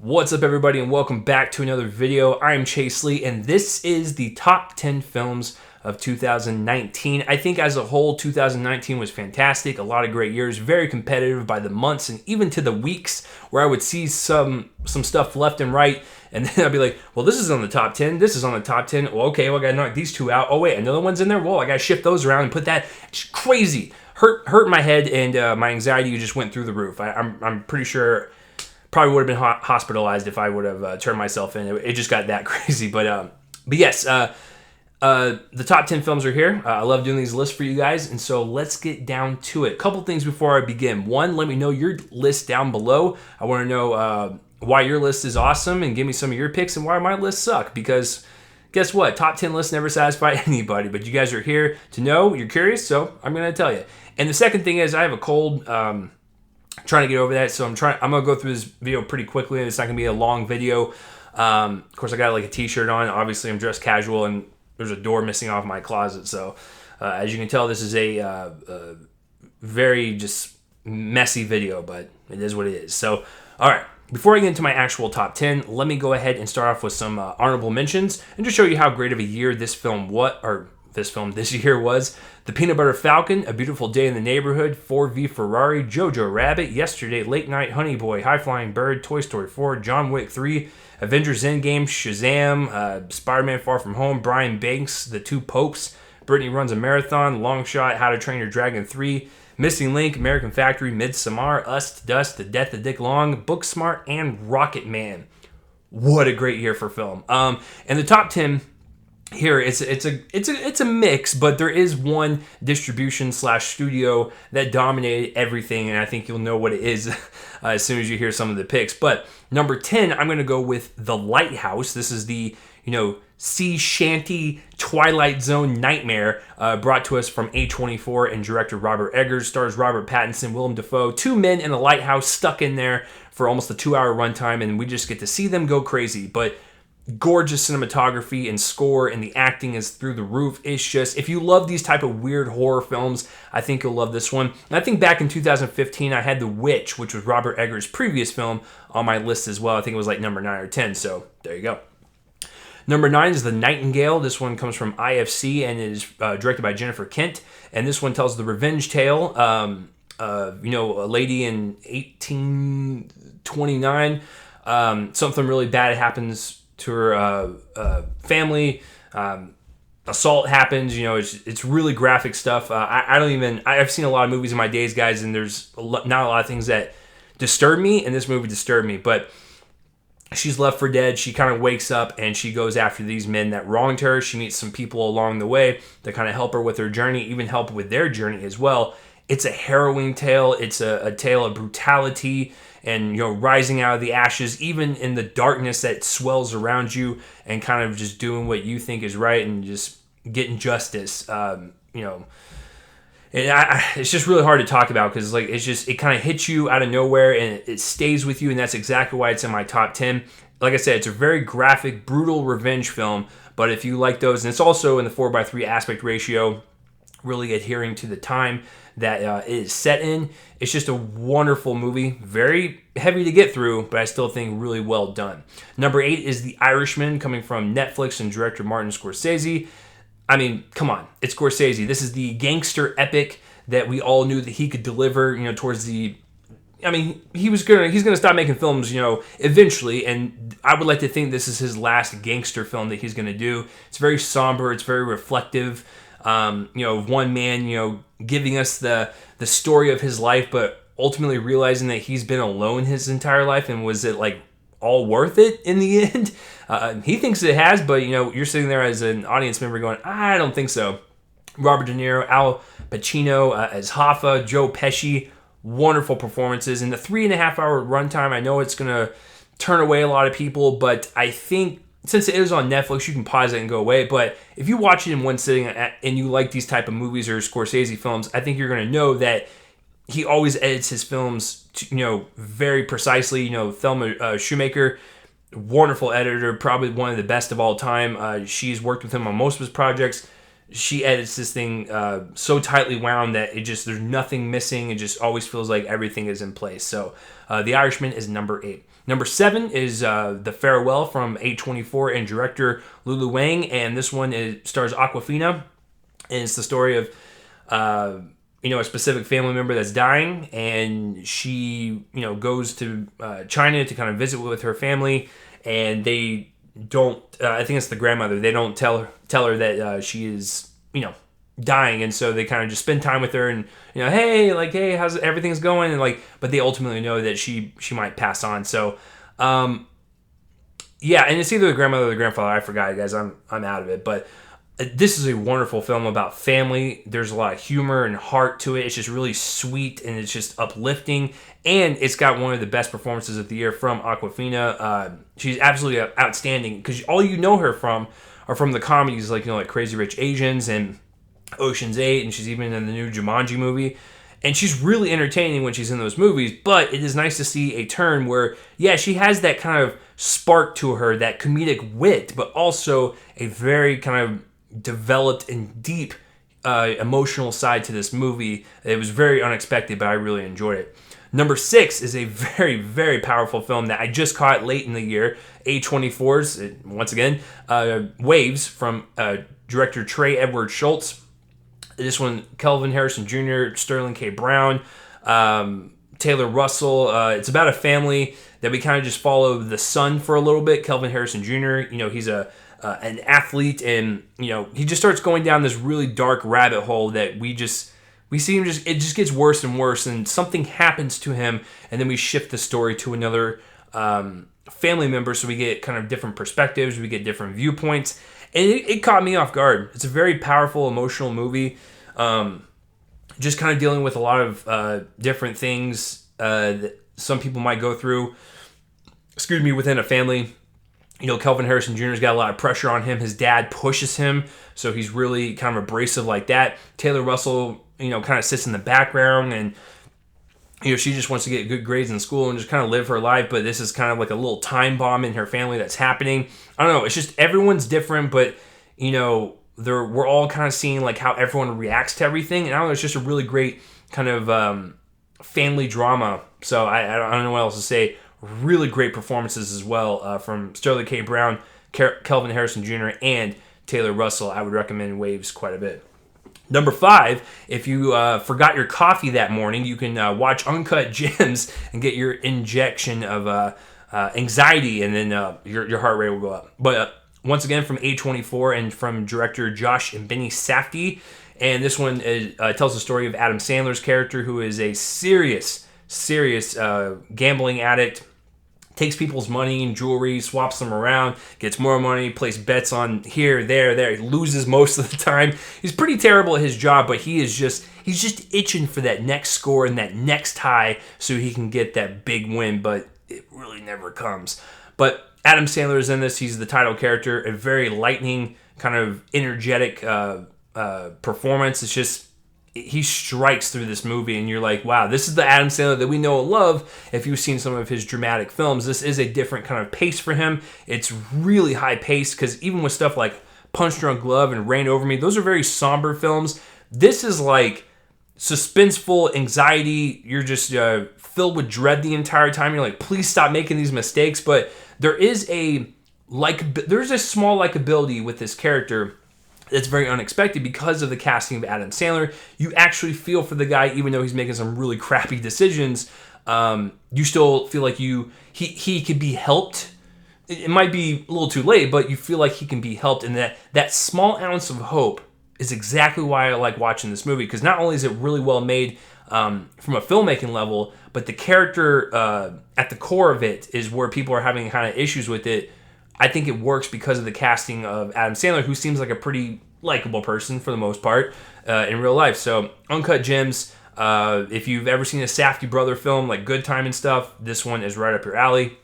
What's up, everybody, and welcome back to another video. I'm Chase Lee, and this is the top 10 films of 2019. I think as a whole, 2019 was fantastic. A lot of great years, very competitive by the months and even to the weeks, where I would see some stuff left and right, and then I'd be like, well, this is on the top 10, this is on the top 10. Well, okay, well, I gotta knock these two out. Oh, wait, another one's in there? Well, I gotta shift those around and put that. It's crazy. Hurt my head, and my anxiety just went through the roof. I'm pretty sure probably would have been hospitalized if I would have turned myself in. It just got that crazy. But yes, the top 10 films are here. I love doing these lists for you guys, and so let's get down to it. Couple things before I begin. One, let me know your list down below. I want to know why your list is awesome, and give me some of your picks and why my lists suck, because guess what? Top 10 lists never satisfy anybody, but you guys are here to know. You're curious, so I'm going to tell you. And the second thing is I have a cold. Trying to get over that, so I'm gonna go through this video pretty quickly. It's not gonna be a long video. Of course, I got like a t-shirt on. Obviously, I'm dressed casual, and there's a door missing off my closet. So as you can tell, this is a very just messy video, but it is what it is. So all right, before I get into my actual top 10, let me go ahead and start off with some honorable mentions and just show you how great of a year this year was. The Peanut Butter Falcon, A Beautiful Day in the Neighborhood, 4v Ferrari, Jojo Rabbit, Yesterday, Late Night, Honey Boy, High Flying Bird, Toy Story 4, John Wick 3, Avengers Endgame, Shazam, Spider-Man Far From Home, Brian Banks, The Two Popes, Brittany Runs a Marathon, Long Shot, How to Train Your Dragon 3, Missing Link, American Factory, Midsommar, Us to Dust, The Death of Dick Long, Booksmart, and Rocket Man. What a great year for film. And the top 10 here, it's a mix, but there is one distribution / studio that dominated everything, and I think you'll know what it is as soon as you hear some of the picks. But number 10, I'm going to go with The Lighthouse. This is the sea shanty Twilight Zone nightmare brought to us from A24 and director Robert Eggers. Stars Robert Pattinson, Willem Dafoe, two men in a lighthouse stuck in there for almost a 2-hour runtime, and we just get to see them go crazy. But gorgeous cinematography and score, and the acting is through the roof. It's just, if you love these type of weird horror films, I think you'll love this one. And I think back in 2015, I had The Witch, which was Robert Eggers' previous film, on my list as well. I think it was like number 9 or 10, so there you go. Number 9 is The Nightingale. This one comes from IFC and is directed by Jennifer Kent, and this one tells the revenge tale. A lady in 1829, something really bad happens to her family. Assault happens. It's really graphic stuff. I've seen a lot of movies in my days, guys, and there's not a lot of things that disturb me, and this movie disturbed me. But she's left for dead. She kind of wakes up, and she goes after these men that wronged her. She meets some people along the way that kind of help her with her journey, even help with their journey as well. It's a harrowing tale. It's a tale of brutality and rising out of the ashes, even in the darkness that swells around you, and kind of just doing what you think is right and just getting justice. It's just really hard to talk about, because it kind of hits you out of nowhere and it stays with you, and that's exactly why it's in my top 10. Like I said, it's a very graphic, brutal revenge film, but if you like those, and it's also in the 4:3 aspect ratio, really adhering to the time that it is set in. It's just a wonderful movie, very heavy to get through, but I still think really well done. Number 8 is The Irishman, coming from Netflix and director Martin Scorsese. I mean, come on, it's Scorsese. This is the gangster epic that we all knew that he could deliver. Towards the, he's gonna stop making films, eventually, and I would like to think this is his last gangster film that he's gonna do. It's very somber. It's very reflective. One man, giving us the story of his life, but ultimately realizing that he's been alone his entire life, and was it all worth it in the end? He thinks it has, but you're sitting there as an audience member going, I don't think so. Robert De Niro, Al Pacino as Hoffa, Joe Pesci, wonderful performances. In the 3.5-hour runtime, I know it's gonna turn away a lot of people, but I think since it is on Netflix, you can pause it and go away. But if you watch it in one sitting and you like these type of movies or Scorsese films, I think you're going to know that he always edits his films, very precisely. Thelma Shoemaker, wonderful editor, probably one of the best of all time. She's worked with him on most of his projects. She edits this thing so tightly wound that there's nothing missing. It just always feels like everything is in place. So The Irishman is number 8. Number 7 is The Farewell from A24 and director Lulu Wang, and this one stars Awkwafina, and it's the story of a specific family member that's dying, and she goes to China to kind of visit with her family, and they don't. I think it's the grandmother. They don't tell her that she is dying, and so they kind of just spend time with her, and hey, how's everything's going, and but they ultimately know that she might pass on. So and it's either the grandmother or the grandfather. I forgot, guys. I'm out of it, but this is a wonderful film about family. There's a lot of humor and heart to it. It's just really sweet, and it's just uplifting, and it's got one of the best performances of the year from Awkwafina. She's absolutely outstanding, because all you know her from are from the comedies like Crazy Rich Asians and Ocean's 8, and she's even in the new Jumanji movie, and she's really entertaining when she's in those movies. But it is nice to see a turn where she has that kind of spark to her, that comedic wit, but also a very kind of developed and deep emotional side to this movie. It was very unexpected, but I really enjoyed it. Number 6 is a very, very powerful film that I just caught late in the year. A24's, once again, Waves from director Trey Edward Schultz. This one, Kelvin Harrison Jr., Sterling K. Brown, Taylor Russell. It's about a family that we kind of just follow the son for a little bit. Kelvin Harrison Jr., he's an athlete, and he just starts going down this really dark rabbit hole that we see him it just gets worse and worse, and something happens to him, and then we shift the story to another family member, so we get kind of different perspectives, we get different viewpoints. And it caught me off guard. It's a very powerful, emotional movie. Just kind of dealing with a lot of different things that some people might go through, within a family. Kelvin Harrison Jr.'s got a lot of pressure on him. His dad pushes him, so he's really kind of abrasive like that. Taylor Russell, kind of sits in the background, and she just wants to get good grades in school and just kind of live her life, but this is kind of like a little time bomb in her family that's happening. I don't know. It's just everyone's different, but, we're all kind of seeing like how everyone reacts to everything. And I don't know, it's just a really great kind of family drama. So I don't know what else to say. Really great performances as well from Sterling K. Brown, Kelvin Harrison Jr., and Taylor Russell. I would recommend Waves quite a bit. Number 5, if you forgot your coffee that morning, you can watch Uncut Gems and get your injection of anxiety, and then your heart rate will go up. But once again, from A24 and from director Josh and Benny Safdie, and this one tells the story of Adam Sandler's character, who is a serious gambling addict. Takes people's money and jewelry, swaps them around, gets more money, places bets on here, there. He loses most of the time. He's pretty terrible at his job, but he's just itching for that next score and that next high so he can get that big win, but it really never comes. But Adam Sandler is in this. He's the title character, a very lightning, kind of energetic performance. It's just, he strikes through this movie, and you're like, wow, this is the Adam Sandler that we know and love. If you've seen some of his dramatic films, this is a different kind of pace for him. It's really high paced, because even with stuff like Punch Drunk Love and Reign Over Me, those are very somber films. This is like suspenseful anxiety. You're just filled with dread the entire time. You're like, please stop making these mistakes. But there's a small likability with this character that's very unexpected because of the casting of Adam Sandler. You actually feel for the guy, even though he's making some really crappy decisions. You still feel like he could be helped. It might be a little too late, but you feel like he can be helped, and that small ounce of hope is exactly why I like watching this movie, because not only is it really well made from a filmmaking level, but the character at the core of it is where people are having kind of issues with it. I think it works because of the casting of Adam Sandler, who seems like a pretty likable person for the most part in real life. So Uncut Gems, if you've ever seen a Safdie brother film like Good Time and stuff, this one is right up your alley.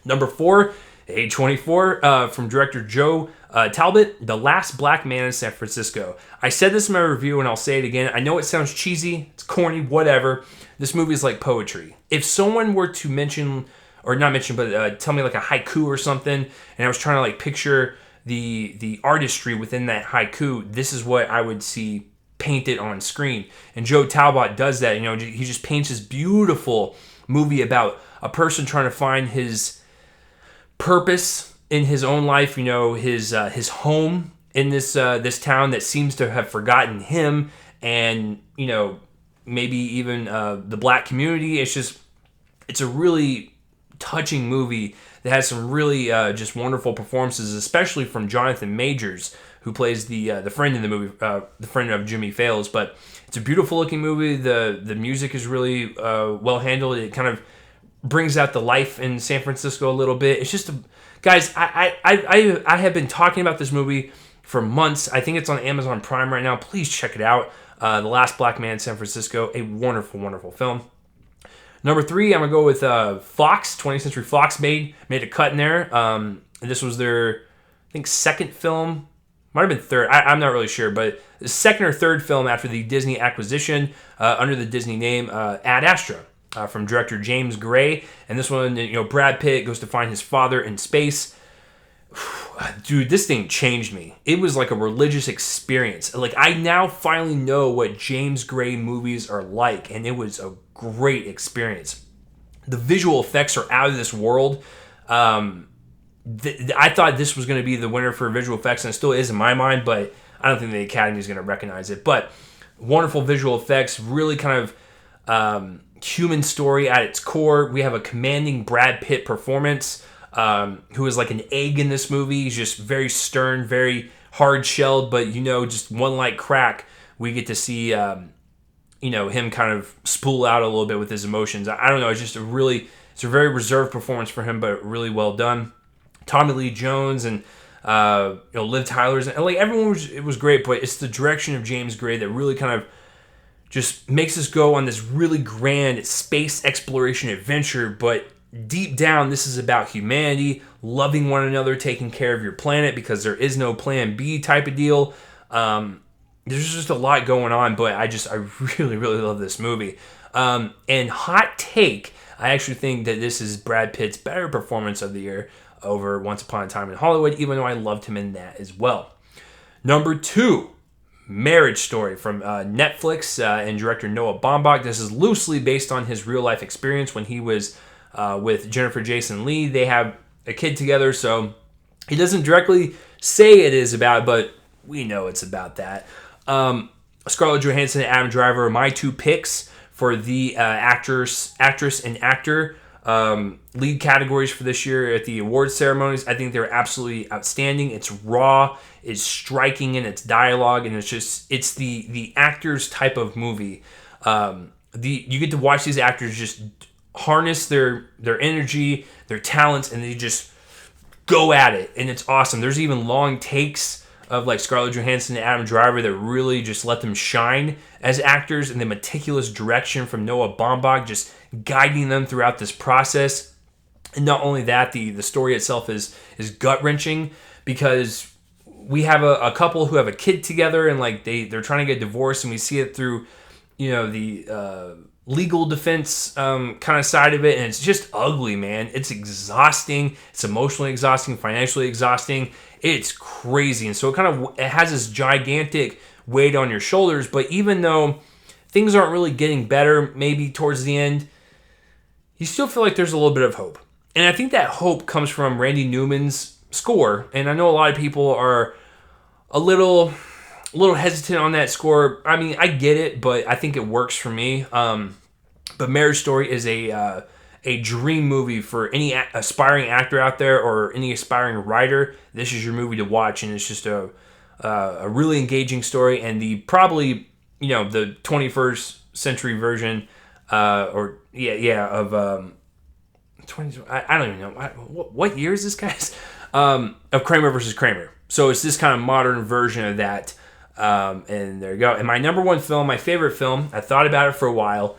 Number 4, A24 from director Joe Talbot, The Last Black Man in San Francisco. I said this in my review, and I'll say it again. I know it sounds cheesy, it's corny, whatever. This movie is like poetry. If someone were to mention, or not mention, but tell me like a haiku or something, and I was trying to like picture the artistry within that haiku, this is what I would see painted on screen. And Joe Talbot does that. He just paints this beautiful movie about a person trying to find his purpose in his own life, his home in this town that seems to have forgotten him, and maybe even the black community. It's a really touching movie that has some really just wonderful performances, especially from Jonathan Majors, who plays the friend in the movie, the friend of Jimmy Fails. But it's a beautiful looking movie. The music is really well handled. It kind of brings out the life in San Francisco a little bit. It's just guys, I have been talking about this movie for months. I think it's on Amazon Prime right now. Please check it out. The Last Black Man in San Francisco, a wonderful, wonderful film. Number 3, I'm going to go with Fox. 20th Century Fox made a cut in there. This was their, I think, second film. Might have been third. I'm not really sure, but the second or third film after the Disney acquisition under the Disney name, Ad Astra, from director James Gray. And this one, Brad Pitt goes to find his father in space. Dude, this thing changed me. It was like a religious experience. Like, I now finally know what James Gray movies are like, and it was a great experience. The visual effects are out of this world. I thought this was going to be the winner for visual effects, and it still is in my mind, but I don't think the Academy is going to recognize it. But wonderful visual effects, really kind of human story at its core. We have a commanding Brad Pitt performance, who is like an egg in this movie. He's just very stern, very hard-shelled, but just one light crack, we get to see him kind of spool out a little bit with his emotions. I don't know, it's a very reserved performance for him, but really well done. Tommy Lee Jones and Liv Tyler's, and like everyone it was great, but it's the direction of James Gray that really kind of just makes us go on this really grand space exploration adventure, but deep down, this is about humanity, loving one another, taking care of your planet because there is no plan B type of deal. There's just a lot going on, but I really, really love this movie. And hot take, I actually think that this is Brad Pitt's better performance of the year over Once Upon a Time in Hollywood, even though I loved him in that as well. Number 2, Marriage Story from Netflix and director Noah Baumbach. This is loosely based on his real-life experience when he was with Jennifer Jason Leigh. They have a kid together, so he doesn't directly say it is about, but we know it's about that. Scarlett Johansson and Adam Driver are my 2 picks for the actress and actor lead categories for this year at the awards ceremonies. I think they're absolutely outstanding. It's raw, it's striking in its dialogue, and it's the actors type of movie. You get to watch these actors just harness their energy, their talents, and they just go at it, and it's awesome. There's even long takes of like Scarlett Johansson and Adam Driver that really just let them shine as actors, and the meticulous direction from Noah Baumbach just guiding them throughout this process. And not only that, the story itself is gut-wrenching because we have a couple who have a kid together, and like they're trying to get divorced, and we see it through the legal defense kind of side of it, and it's just ugly, man. It's exhausting. It's emotionally exhausting, financially exhausting. It's crazy, and so it has this gigantic weight on your shoulders. But even though things aren't really getting better, maybe towards the end, you still feel like there's a little bit of hope. And I think that hope comes from Randy Newman's score. And I know a lot of people are a little hesitant on that score. I mean, I get it, but I think it works for me. But Marriage Story is a dream movie for any aspiring actor out there or any aspiring writer. This is your movie to watch, and it's just a really engaging story. And the 21st century version, of 20. I don't even know what year is this, guys? Of Kramer versus Kramer. So it's this kind of modern version of that. And there you go. And my number 1 film, my favorite film, I thought about it for a while.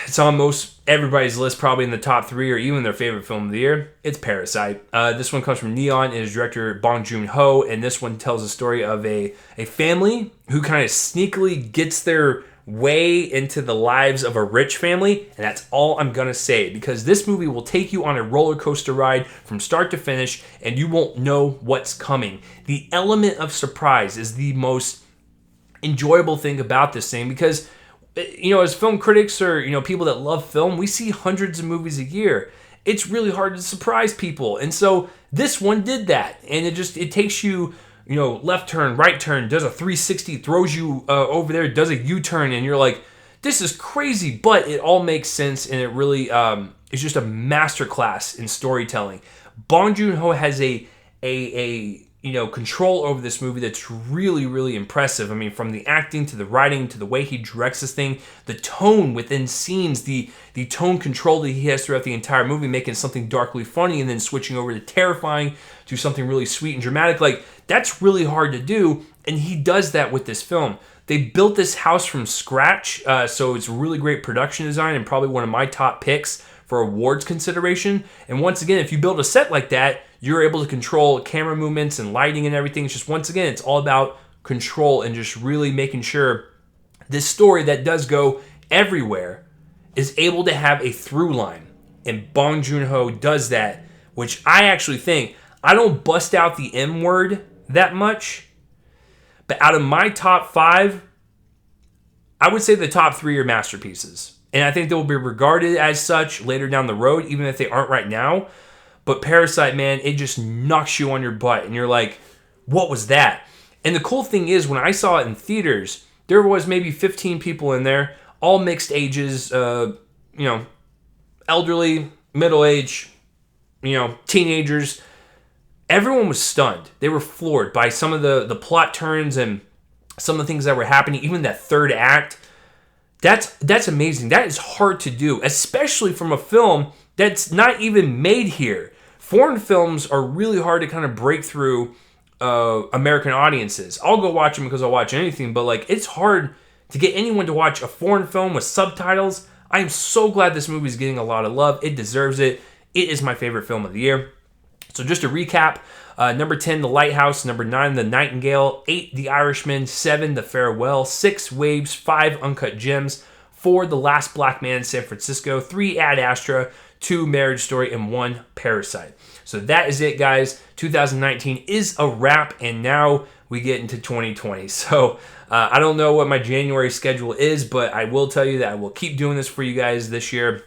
It's on most everybody's list, probably in the top 3 or even their favorite film of the year. It's Parasite. This one comes from Neon and is director Bong Joon-ho, and this one tells the story of a family who kind of sneakily gets their way into the lives of a rich family, and that's all I'm gonna say, because this movie will take you on a roller coaster ride from start to finish, and you won't know what's coming. The element of surprise is the most enjoyable thing about this thing, because as film critics or, people that love film, we see hundreds of movies a year. It's really hard to surprise people. And so this one did that. And it takes you, left turn, right turn, does a 360, throws you over there, does a U-turn, and you're like, this is crazy, but it all makes sense, and it really is just a masterclass in storytelling. Bong Joon-ho has a control over this movie that's really, really impressive. I mean, from the acting to the writing to the way he directs this thing, the tone within scenes, the tone control that he has throughout the entire movie, making something darkly funny and then switching over to terrifying to something really sweet and dramatic. Like, that's really hard to do, and he does that with this film. They built this house from scratch, so it's really great production design and probably one of my top picks for awards consideration. And once again, if you build a set like that, you're able to control camera movements and lighting and everything. It's just, once again, it's all about control and just really making sure this story that does go everywhere is able to have a through line. And Bong Joon-ho does that, which I actually think, I don't bust out the M word that much, but out of my top 5, I would say the top 3 are masterpieces. And I think they will be regarded as such later down the road, even if they aren't right now. But Parasite, man, it just knocks you on your butt. And you're like, what was that? And the cool thing is, when I saw it in theaters, there was maybe 15 people in there, all mixed ages, elderly, middle-aged, teenagers. Everyone was stunned. They were floored by some of the plot turns and some of the things that were happening. Even that third act, that's amazing. That is hard to do, especially from a film that's not even made here. Foreign films are really hard to kind of break through American audiences. I'll go watch them because I'll watch anything, but like, it's hard to get anyone to watch a foreign film with subtitles. I am so glad this movie is getting a lot of love. It deserves it. It is my favorite film of the year. So just to recap, number 10, The Lighthouse. Number 9, The Nightingale. 8, The Irishman. 7, The Farewell. 6, Waves. 5, Uncut Gems. 4, The Last Black Man in San Francisco. 3, Ad Astra. 2, Marriage Story. And 1, Parasite. So that is it, guys. 2019 is a wrap, and now we get into 2020. So I don't know what my January schedule is, but I will tell you that I will keep doing this for you guys this year,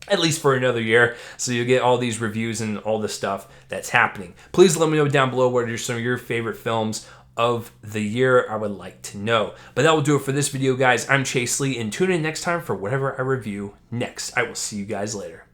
at least for another year, so you'll get all these reviews and all the stuff that's happening. Please let me know down below what are some of your favorite films of the year. I would like to know. But that will do it for this video, guys. I'm Chase Lee, and tune in next time for whatever I review next. I will see you guys later.